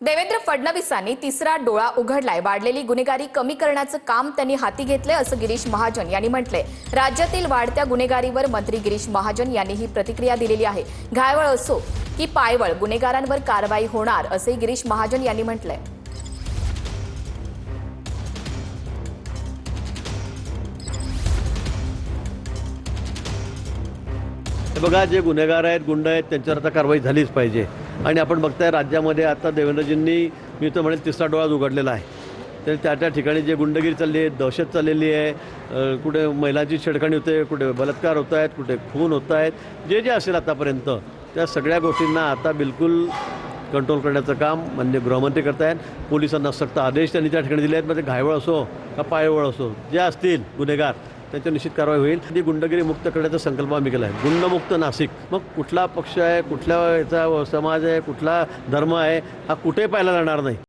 देवेंद्र फडणवीसांनी तिसरा डोळा उघडलाय। वाढलेली गुन्हेगारी कमी करण्याचं काम त्यांनी हाती घेतलंय असं गिरीश महाजन यांनी म्हटलंय। राज्यातील वाढत्या गुन्हेगारीवर मंत्री गिरीश महाजन यांनी ही प्रतिक्रिया दिलेली आहे। घायवळ असो की पायवळ गुन्हेगारांवर कारवाई होणार असे गिरीश महाजन यांनी म्हटलंय। बघा, जे गुन्हेगार आहेत, गुंड आहेत, त्यांच्यावर आता कारवाई झालीच पाहिजे। आणि आपण बघताय राज्यामध्ये आता देवेंद्रजींनी मी तर म्हणेल तिसरा डोळा उघडलेला आहे। तर त्या ठिकाणी जे गुंडगिरी चालली आहे, दहशत चाललेली आहे, कुठे महिलांची छेडखाणी होते, कुठे बलात्कार होत आहेत, कुठे खून होत आहेत, जे जे असेल आतापर्यंत त्या सगळ्या गोष्टींना आता बिलकुल कंट्रोल करण्याचं काम माननीय गृहमंत्री करत आहेत। पोलिसांना सक्त आदेश त्यांनी त्या ठिकाणी दिले आहेत। म्हणजे घायवळ असो का पायवळ असो, जे असतील गुन्हेगार त्यांच्या निश्चित कारवाई होईल। ती गुंडगिरी मुक्त करण्याचा संकल्प आम्ही केला आहे। गुंडमुक्त नाशिक। मग कुठला पक्ष आहे, कुठल्या याचा समाज आहे, कुठला धर्म आहे, हा कुठे पाहिला जाणार नाही।